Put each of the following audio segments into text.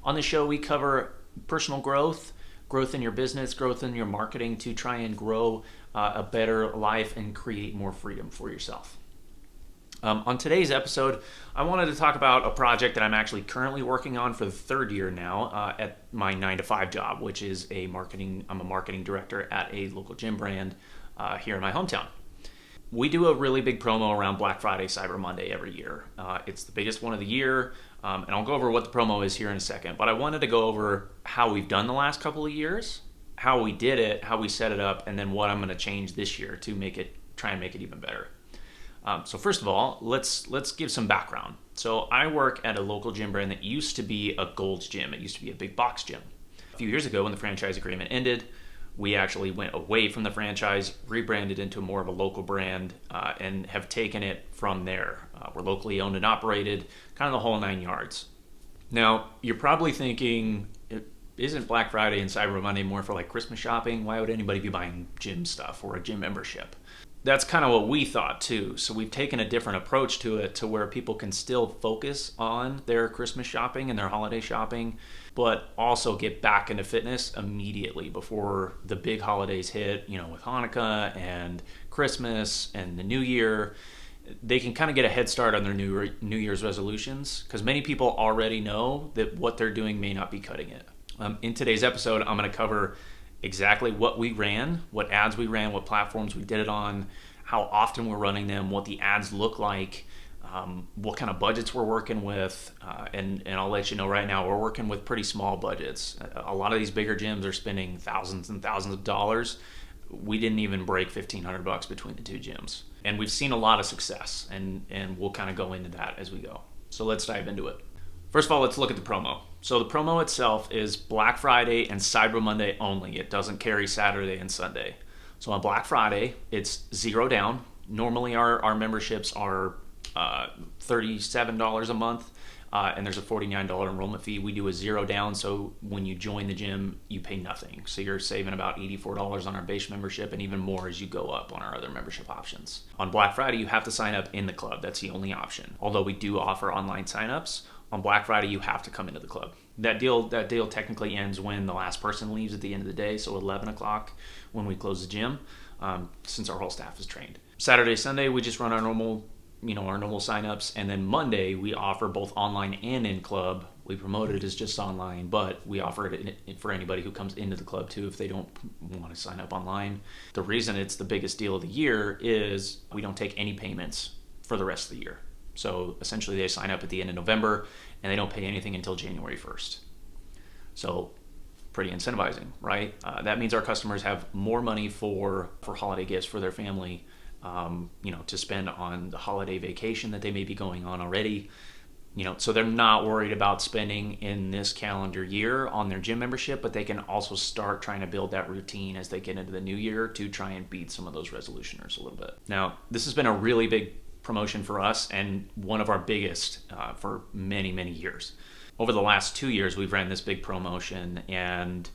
On the show, we cover personal growth, growth in your business, growth in your marketing to try and grow a better life and create more freedom for yourself. On today's episode, I wanted to talk about a project that I'm actually currently working on for the third year now at my 9-to-5 job, which is I'm a marketing director at a local gym brand here in my hometown. We do a really big promo around Black Friday, Cyber Monday every year. It's the biggest one of the year, and I'll go over what the promo is here in a second. But I wanted to go over how we've done the last couple of years, how we did it, how we set it up, and then what I'm going to change this year to try and make it even better. So first of all, let's give some background. So I work at a local gym brand that used to be a Gold's Gym. It used to be a big box gym. A few years ago, when the franchise agreement ended, we actually went away from the franchise, rebranded into more of a local brand, and have taken it from there. We're locally owned and operated, kind of the whole 9 yards. Now, you're probably thinking, isn't Black Friday and Cyber Monday more for like Christmas shopping? Why would anybody be buying gym stuff or a gym membership? That's kind of what we thought too. So we've taken a different approach to it to where people can still focus on their Christmas shopping and their holiday shopping, but also get back into fitness immediately before the big holidays hit, with Hanukkah and Christmas and the New Year. They can kind of get a head start on their New Year's resolutions because many people already know that what they're doing may not be cutting it. In today's episode, I'm going to cover exactly what we ran, what ads we ran, what platforms we did it on, how often we're running them, what the ads look like, what kind of budgets we're working with, and I'll let you know right now, we're working with pretty small budgets. A lot of these bigger gyms are spending thousands and thousands of dollars. We didn't even break $1,500 between the two gyms. And we've seen a lot of success, and we'll kind of go into that as we go. So let's dive into it. First of all, let's look at the promo. So the promo itself is Black Friday and Cyber Monday only. It doesn't carry Saturday and Sunday. So on Black Friday, it's $0 down. Normally our memberships are $37 a month, and there's a $49 enrollment fee. We do a $0 down, so when you join the gym, you pay nothing. So you're saving about $84 on our base membership and even more as you go up on our other membership options. On Black Friday, you have to sign up in the club. That's the only option. Although we do offer online signups, on Black Friday, you have to come into the club. That deal technically ends when the last person leaves at the end of the day, so 11 o'clock when we close the gym, since our whole staff is trained. Saturday, Sunday, we just run our normal signups, and then Monday we offer both online and in club. We promote it as just online, but we offer it for anybody who comes into the club too if they don't want to sign up online. The reason it's the biggest deal of the year is we don't take any payments for the rest of the year. So essentially they sign up at the end of November and they don't pay anything until January 1st. So pretty incentivizing, right? That means our customers have more money for holiday gifts for their family, to spend on the holiday vacation that they may be going on already. So they're not worried about spending in this calendar year on their gym membership, but they can also start trying to build that routine as they get into the new year to try and beat some of those resolutioners a little bit. Now, this has been a really big promotion for us and one of our biggest for many, many years. Over the last 2 years, we've ran this big promotion, and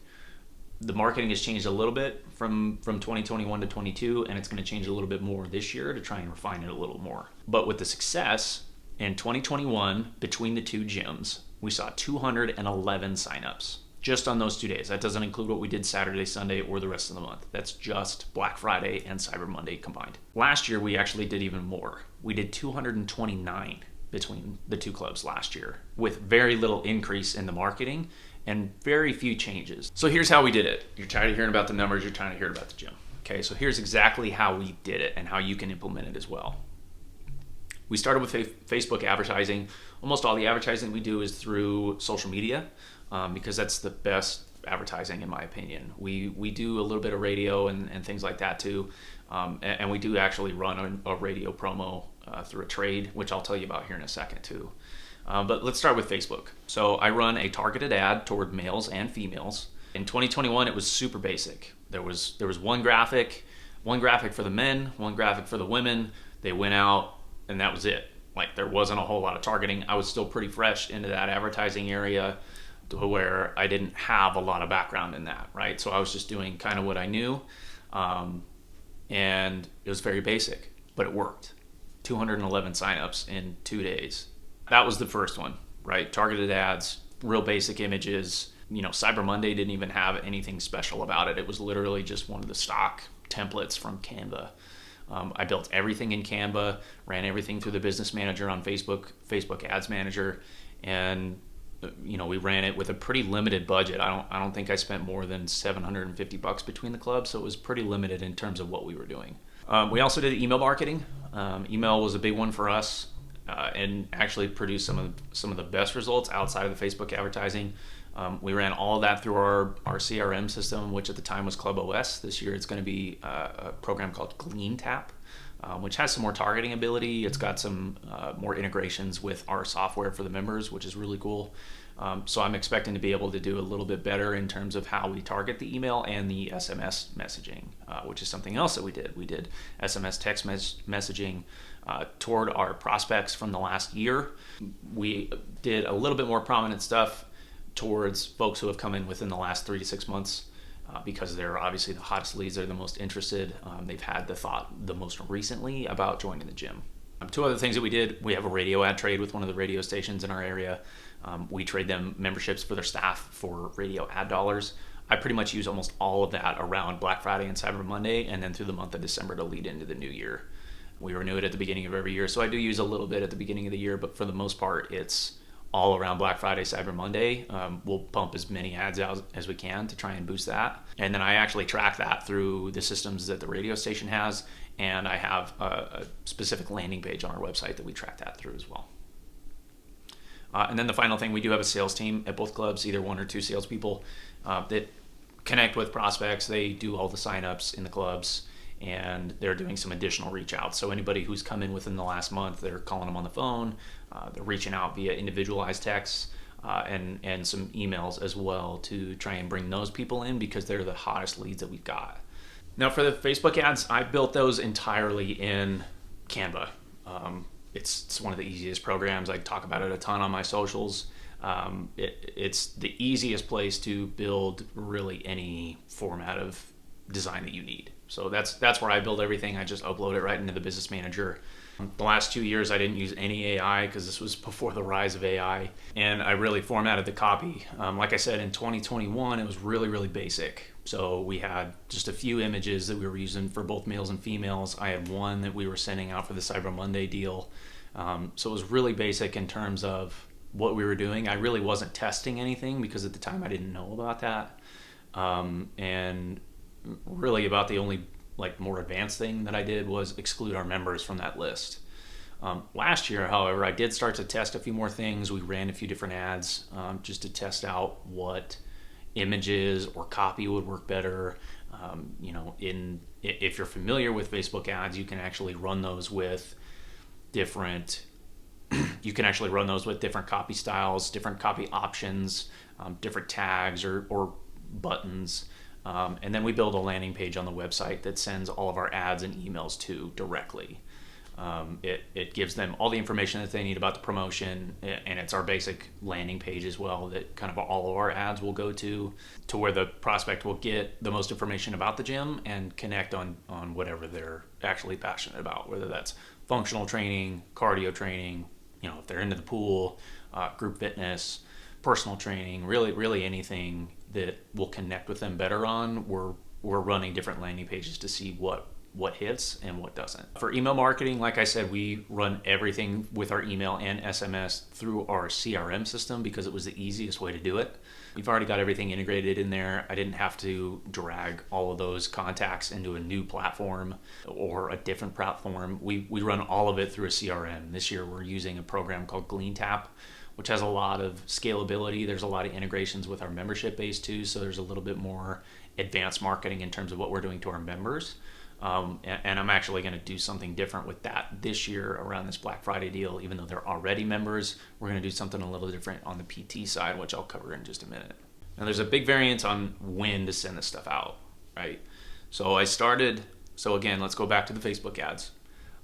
the marketing has changed a little bit from 2021 to 22, and it's going to change a little bit more this year to try and refine it a little more. But with the success in 2021, between the two gyms, we saw 211 signups just on those 2 days. That doesn't include what we did Saturday, Sunday, or the rest of the month. That's just Black Friday and Cyber Monday combined. Last year, we actually did even more. We did 229 between the two clubs last year with very little increase in the marketing and very few changes. So here's how we did it. You're tired of hearing about the numbers, you're trying to hear about the gym. Okay, so here's exactly how we did it and how you can implement it as well. We started with Facebook advertising. Almost all the advertising we do is through social media because that's the best advertising in my opinion. We do a little bit of radio and things like that too. And we do actually run a radio promo through a trade, which I'll tell you about here in a second too. But let's start with Facebook. So I run a targeted ad toward males and females. In 2021, it was super basic. There was one graphic for the men, one graphic for the women. They went out and that was it. Like there wasn't a whole lot of targeting. I was still pretty fresh into that advertising area to where I didn't have a lot of background in that, right? So I was just doing kind of what I knew. And it was very basic, but it worked. 211 signups in 2 days. That was the first one, right? Targeted ads, real basic images. Cyber Monday didn't even have anything special about it. It was literally just one of the stock templates from Canva. I built everything in Canva, ran everything through the business manager on Facebook Ads Manager, and we ran it with a pretty limited budget. I don't think I spent more than $750 between the clubs, so it was pretty limited in terms of what we were doing. We also did email marketing. Email was a big one for us, and actually produced some of the best results outside of the Facebook advertising. We ran all of that through our CRM system, which at the time was ClubOS. This year it's going to be a program called GleanTap, which has some more targeting ability. It's got some more integrations with our software for the members, which is really cool. So I'm expecting to be able to do a little bit better in terms of how we target the email and the SMS messaging, which is something else that we did. We did SMS text messaging toward our prospects from the last year. We did a little bit more prominent stuff towards folks who have come in within the last 3 to 6 months, because they're obviously the hottest leads, they're the most interested. They've had the thought the most recently about joining the gym. Two other things that we did: we have a radio ad trade with one of the radio stations in our area. We trade them memberships for their staff for radio ad dollars. I pretty much use almost all of that around Black Friday and Cyber Monday, and then through the month of December to lead into the new year. We renew it at the beginning of every year, so I do use a little bit at the beginning of the year, but for the most part, it's all around Black Friday, Cyber Monday. We'll pump as many ads out as we can to try and boost that. And then I actually track that through the systems that the radio station has, and I have a specific landing page on our website that we track that through as well. And then the final thing, we do have a sales team at both clubs, either 1 or 2 salespeople that connect with prospects. They do all the signups in the clubs, and they're doing some additional reach out. So anybody who's come in within the last month, they're calling them on the phone, they're reaching out via individualized texts, and some emails as well to try and bring those people in, because they're the hottest leads that we've got. Now for the Facebook ads, I built those entirely in Canva. It's one of the easiest programs. I talk about it a ton on my socials. It's the easiest place to build really any format of design that you need. So that's where I build everything. I just upload it right into the business manager. The last 2 years I didn't use any AI, because this was before the rise of AI, and I really formatted the copy. Like I said, in 2021 it was really basic. So we had just a few images that we were using for both males and females. I had one that we were sending out for the Cyber Monday deal. So it was really basic in terms of what we were doing. I really wasn't testing anything, because at the time I didn't know about that. And really about the only more advanced thing that I did was exclude our members from that list. Last year, however, I did start to test a few more things. We ran a few different ads just to test out what images or copy would work better. If you're familiar with Facebook ads, you can actually run those with different copy styles, different copy options, different tags or buttons. And then we build a landing page on the website that sends all of our ads and emails to directly. It gives them all the information that they need about the promotion, and it's our basic landing page as well that kind of all of our ads will go to where the prospect will get the most information about the gym and connect on whatever they're actually passionate about, whether that's functional training, cardio training, if they're into the pool, group fitness, personal training, really anything that will connect with them better on. We're running different landing pages to see what hits and what doesn't. For email marketing, like I said, we run everything with our email and SMS through our CRM system, because it was the easiest way to do it. We've already got everything integrated in there. I didn't have to drag all of those contacts into a new platform or a different platform. We run all of it through a CRM. This year we're using a program called GleanTap, which has a lot of scalability. There's a lot of integrations with our membership base too, so there's a little bit more advanced marketing in terms of what we're doing to our members. And I'm actually going to do something different with that this year around this Black Friday deal. Even though they're already members, we're going to do something a little different on the PT side, which I'll cover in just a minute. Now there's a big variance on when to send this stuff out, right? So again, let's go back to the Facebook ads.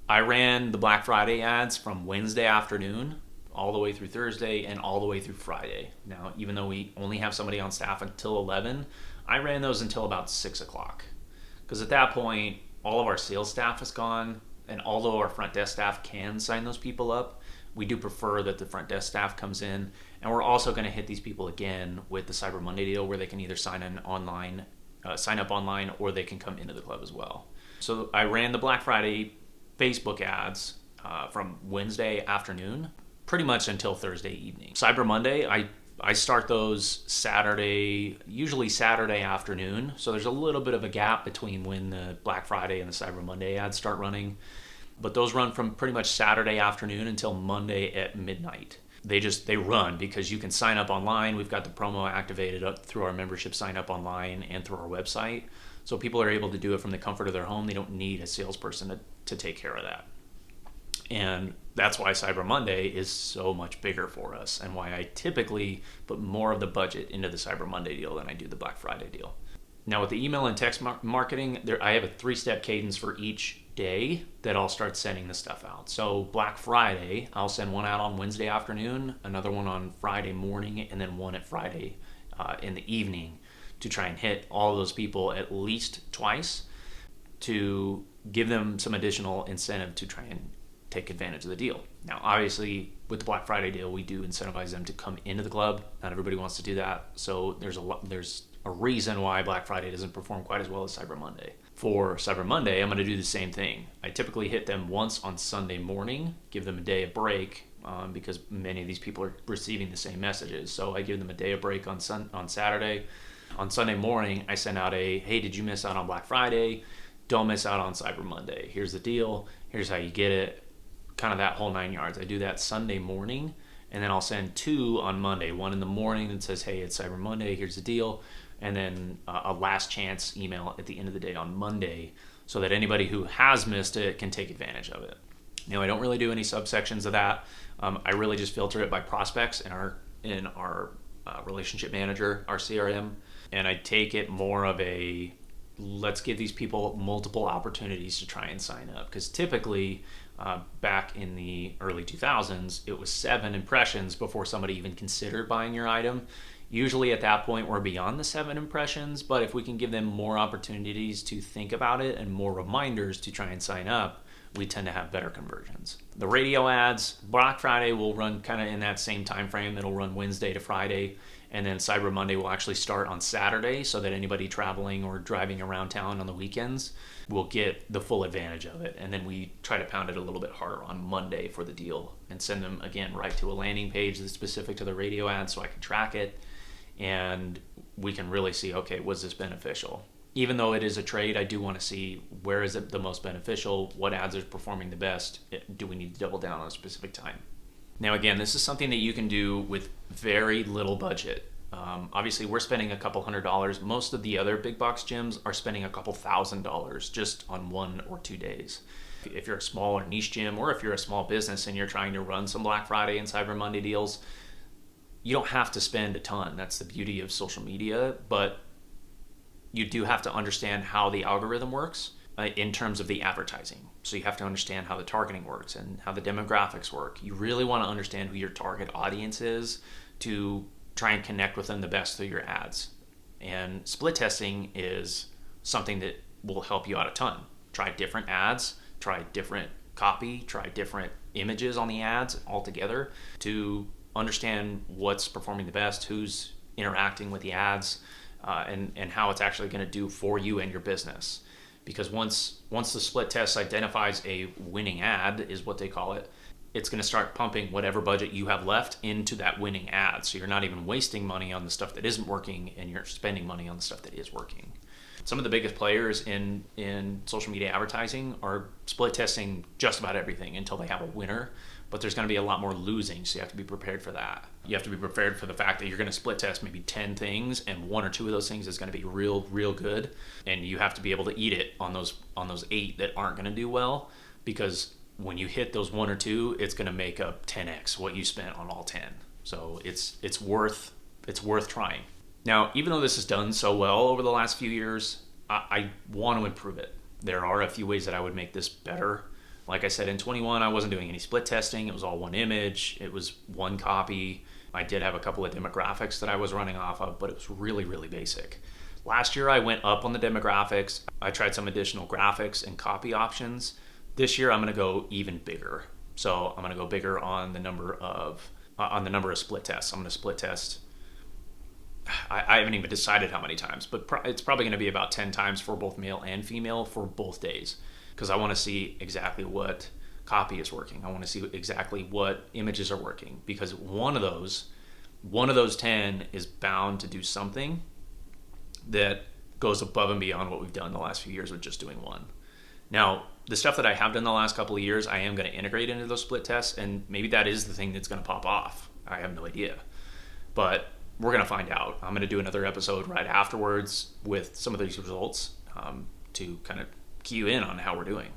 I ran the Black Friday ads from Wednesday afternoon all the way through Thursday and all the way through Friday. Now, even though we only have somebody on staff until 11, I ran those until about 6 o'clock. Because at that point, all of our sales staff is gone, and although our front desk staff can sign those people up, We do prefer that the front desk staff comes in, and we're also going to hit these people again with the Cyber Monday deal, where they can either sign up online, or they can come into the club as well. So I ran the Black Friday Facebook ads from Wednesday afternoon pretty much until Thursday evening. Cyber Monday, I start those usually Saturday afternoon. So there's a little bit of a gap between when the Black Friday and the Cyber Monday ads start running. But those run from pretty much Saturday afternoon until Monday at midnight. They run because you can sign up online. We've got the promo activated up through our membership sign up online and through our website. So people are able to do it from the comfort of their home. They don't need a salesperson to take care of that. And that's why Cyber Monday is so much bigger for us, and why I typically put more of the budget into the Cyber Monday deal than I do the Black Friday deal. Now with the email and text marketing, I have a 3-step cadence for each day that I'll start sending the stuff out. So Black Friday, I'll send one out on Wednesday afternoon, another one on Friday morning, and then one at Friday in the evening, to try and hit all those people at least twice, to give them some additional incentive to try and take advantage of the deal. Now, obviously, with the Black Friday deal, we do incentivize them to come into the club. Not everybody wants to do that, so there's a reason why Black Friday doesn't perform quite as well as Cyber Monday. For Cyber Monday, I'm going to do the same thing. I typically hit them once on Sunday morning, give them a day of break, because many of these people are receiving the same messages. So I give them a day of break on Saturday. On Sunday morning, I send out hey, did you miss out on Black Friday? Don't miss out on Cyber Monday. Here's the deal. Here's how you get it. Kind of that whole 9 yards. I do that Sunday morning, and then I'll send 2 on Monday. One in the morning that says, hey, it's Cyber Monday, here's the deal. And then a last chance email at the end of the day on Monday, so that anybody who has missed it can take advantage of it. Now, I don't really do any subsections of that. I really just filter it by prospects in our relationship manager, our CRM. And I take it more of let's give these people multiple opportunities to try and sign up. Because typically, back in the early 2000s, it was 7 impressions before somebody even considered buying your item. Usually at that point, we're beyond the 7 impressions, but if we can give them more opportunities to think about it and more reminders to try and sign up, we tend to have better conversions. The radio ads, Black Friday will run kind of in that same time frame. It'll run Wednesday to Friday, and then Cyber Monday will actually start on Saturday, so that anybody traveling or driving around town on the weekends will get the full advantage of it. And then we try to pound it a little bit harder on Monday for the deal, and send them again right to a landing page that's specific to the radio ad, so I can track it, and we can really see, okay, was this beneficial? Even though it is a trade, I do want to see where is it the most beneficial, what ads are performing the best, do we need to double down on a specific time? Now again, this is something that you can do with very little budget. Obviously, we're spending a couple $100. Most of the other big box gyms are spending a couple $1,000 just on 1 or 2 days. If you're a small or niche gym, or if you're a small business and you're trying to run some Black Friday and Cyber Monday deals, you don't have to spend a ton. That's the beauty of social media, but you do have to understand how the algorithm works in terms of the advertising. So you have to understand how the targeting works and how the demographics work. You really want to understand who your target audience is to try and connect with them the best through your ads. And split testing is something that will help you out a ton. Try different ads, try different copy, try different images on the ads altogether to understand what's performing the best, who's interacting with the ads, and how it's actually going to do for you and your business. Because once the split test identifies a winning ad, is what they call it, it's going to start pumping whatever budget you have left into that winning ad. So you're not even wasting money on the stuff that isn't working, and you're spending money on the stuff that is working. Some of the biggest players in social media advertising are split testing just about everything until they have a winner, but there's going to be a lot more losing, so you have to be prepared for that. You have to be prepared for the fact that you're going to split test maybe 10 things, and 1 or 2 of those things is going to be real good, and you have to be able to eat it on those 8 that aren't going to do well, because when you hit those 1 or 2, it's going to make up 10x what you spent on all 10. So it's worth trying. Now, even though this has done so well over the last few years, I want to improve it. There are a few ways that I would make this better. Like I said, in 21, I wasn't doing any split testing. It was all one image. It was one copy. I did have a couple of demographics that I was running off of, but it was really basic. Last year, I went up on the demographics. I tried some additional graphics and copy options. This year, I'm going to go even bigger. So I'm going to go bigger on the number of split tests. I'm going to split test. I haven't even decided how many times, but it's probably going to be about 10 times for both male and female for both days, because I want to see exactly what copy is working. I want to see exactly what images are working, because one of those 10 is bound to do something that goes above and beyond what we've done the last few years with just doing one. Now, the stuff that I have done the last couple of years, I am going to integrate into those split tests, and maybe that is the thing that's going to pop off. I have no idea. But we're going to find out. I'm going to do another episode right afterwards with some of these results to kind of key you in on how we're doing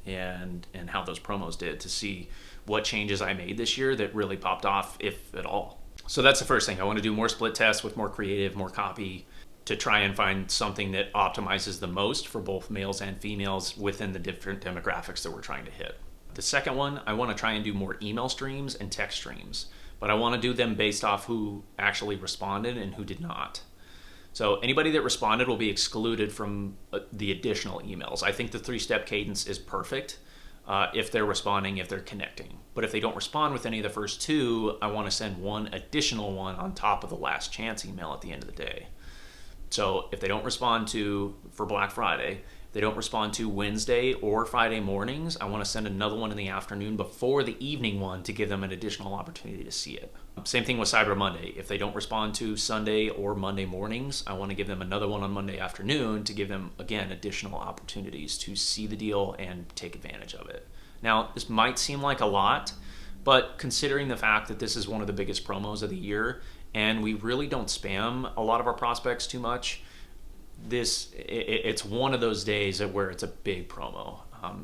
and how those promos did, to see what changes I made this year that really popped off, if at all. So that's the first thing. I want to do more split tests with more creative, more copy, to try and find something that optimizes the most for both males and females within the different demographics that we're trying to hit. The second one, I want to try and do more email streams and text streams, but I want to do them based off who actually responded and who did not. So anybody that responded will be excluded from the additional emails. I think the 3-step cadence is perfect if they're responding, if they're connecting. But if they don't respond with any of the first two, I want to send one additional one on top of the last chance email at the end of the day. So if they don't respond for Black Friday, they don't respond to Wednesday or Friday mornings, I want to send another one in the afternoon before the evening one to give them an additional opportunity to see it. Same thing with Cyber Monday. If they don't respond to Sunday or Monday mornings, I want to give them another one on Monday afternoon to give them, again, additional opportunities to see the deal and take advantage of it. Now, this might seem like a lot, but considering the fact that this is one of the biggest promos of the year, and we really don't spam a lot of our prospects too much, it's one of those days where it's a big promo.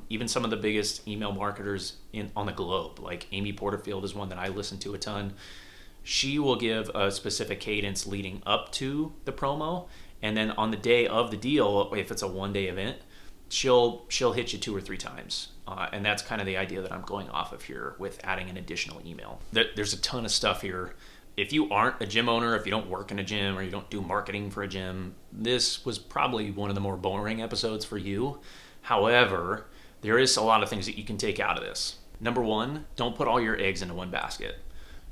Even some of the biggest email marketers on the globe, like Amy Porterfield is one that I listen to a ton. She will give a specific cadence leading up to the promo, and then on the day of the deal, if it's a one-day event, she'll hit you 2 or 3 times. And that's kind of the idea that I'm going off of here with adding an additional email. There's a ton of stuff here. If you aren't a gym owner, if you don't work in a gym, or you don't do marketing for a gym, this was probably one of the more boring episodes for you. However, there is a lot of things that you can take out of this. Number one, don't put all your eggs into one basket.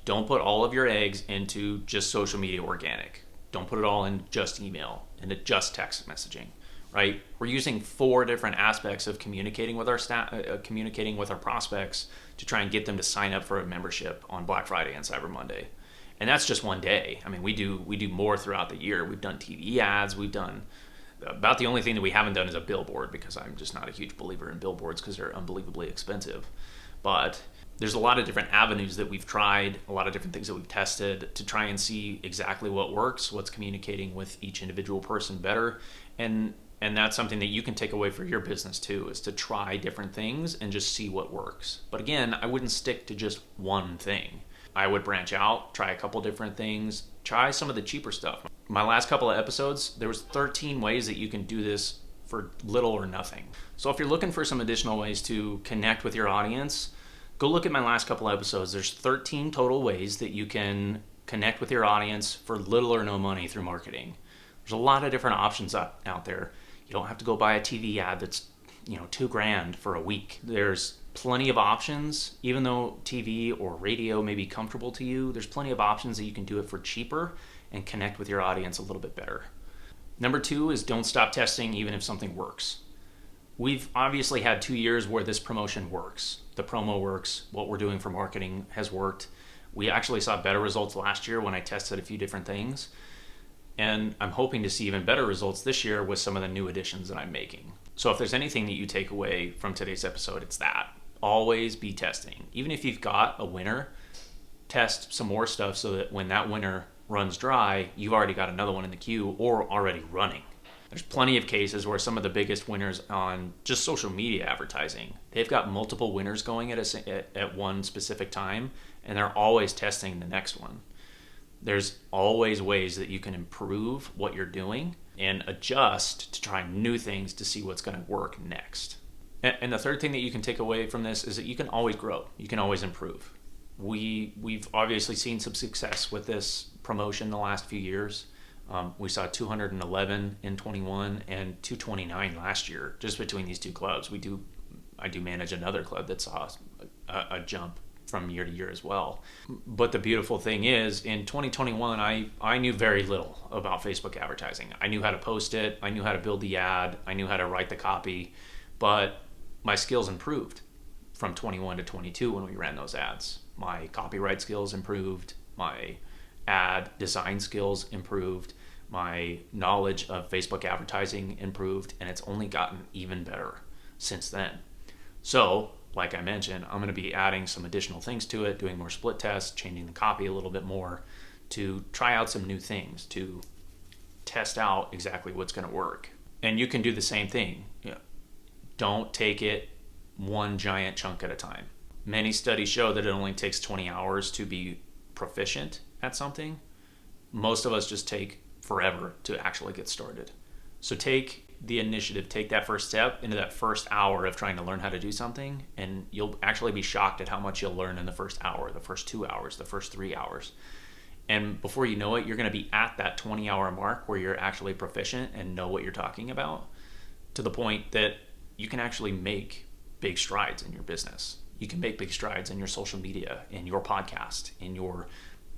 Don't put all of your eggs into just social media organic. Don't put it all in just email, into just text messaging, right? We're using 4 different aspects of communicating with our prospects to try and get them to sign up for a membership on Black Friday and Cyber Monday. And that's just one day. I mean, we do more throughout the year. We've done TV ads. We've done about the only thing that we haven't done is a billboard, because I'm just not a huge believer in billboards because they're unbelievably expensive. But there's a lot of different avenues that we've tried, a lot of different things that we've tested to try and see exactly what works, what's communicating with each individual person better. And that's something that you can take away for your business too, is to try different things and just see what works. But again, I wouldn't stick to just one thing. I would branch out, try a couple different things, try some of the cheaper stuff. My last couple of episodes, there was 13 ways that you can do this for little or nothing. So if you're looking for some additional ways to connect with your audience, go look at my last couple of episodes. There's 13 total ways that you can connect with your audience for little or no money through marketing. There's a lot of different options out there. You don't have to go buy a TV ad that's $2,000 for a week. There's plenty of options. Even though TV or radio may be comfortable to you, there's plenty of options that you can do it for cheaper and connect with your audience a little bit better. Number 2 is don't stop testing even if something works. We've obviously had 2 years where this promotion works. The promo works. What we're doing for marketing has worked. We actually saw better results last year when I tested a few different things. And I'm hoping to see even better results this year with some of the new additions that I'm making. So if there's anything that you take away from today's episode, it's that. Always be testing. Even if you've got a winner, test some more stuff so that when that winner runs dry, you've already got another one in the queue or already running. There's plenty of cases where some of the biggest winners on just social media advertising, they've got multiple winners going at one specific time, and they're always testing the next one. There's always ways that you can improve what you're doing and adjust to try new things to see what's going to work next. And the third thing that you can take away from this is that you can always grow. You can always improve. We've obviously seen some success with this promotion the last few years. We saw 211 in 21 and 229 last year just between these two clubs. I do manage another club that saw a jump from year to year as well. But the beautiful thing is, in 2021, I knew very little about Facebook advertising. I knew how to post it, I knew how to build the ad, I knew how to write the copy, but my skills improved from 21 to 22 when we ran those ads. My copyright skills improved, my ad design skills improved, my knowledge of Facebook advertising improved, and it's only gotten even better since then. So, like I mentioned, I'm going to be adding some additional things to it, doing more split tests, changing the copy a little bit more to try out some new things, to test out exactly what's going to work. And you can do the same thing. Don't take it one giant chunk at a time. Many studies show that it only takes 20 hours to be proficient at something. Most of us just take forever to actually get started. So take the initiative, take that first step into that first hour of trying to learn how to do something, and you'll actually be shocked at how much you'll learn in the first hour, the first 2 hours, the first 3 hours. And before you know it, you're going to be at that 20-hour mark where you're actually proficient and know what you're talking about, to the point that you can actually make big strides in your business. You can make big strides in your social media, in your podcast, in your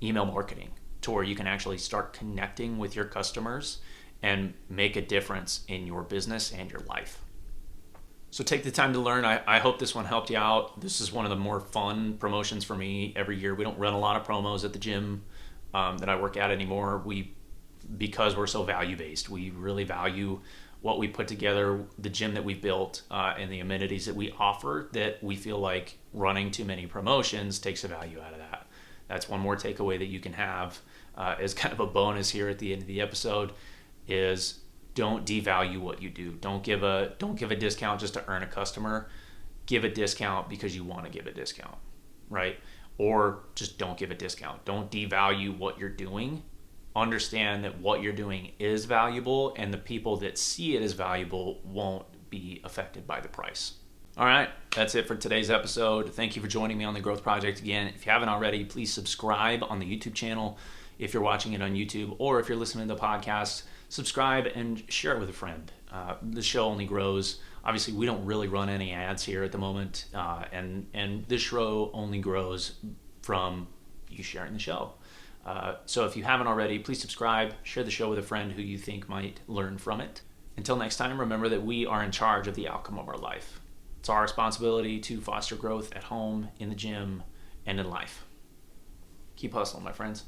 email marketing, to where you can actually start connecting with your customers and make a difference in your business and your life. So take the time to learn. I hope this one helped you out. This is one of the more fun promotions for me every year. We don't run a lot of promos at the gym that I work at anymore. Because we're so value-based, we really value what we put together, the gym that we've built, and the amenities that we offer, that we feel like running too many promotions takes the value out of that. That's one more takeaway that you can have as kind of a bonus here at the end of the episode, is don't devalue what you do. Don't give a discount just to earn a customer. Give a discount because you want to give a discount, right? Or just don't give a discount. Don't devalue what you're doing. Understand that what you're doing is valuable, and the people that see it as valuable won't be affected by the price. All right, that's it for today's episode. Thank you for joining me on The Growth Project again. If you haven't already, please subscribe on the YouTube channel if you're watching it on YouTube, or if you're listening to the podcast, subscribe and share it with a friend. The show only grows. Obviously, we don't really run any ads here at the moment, and this show only grows from you sharing the show. So if you haven't already, please subscribe, share the show with a friend who you think might learn from it. Until next time, remember that we are in charge of the outcome of our life. It's our responsibility to foster growth at home, in the gym, and in life. Keep hustling, my friends.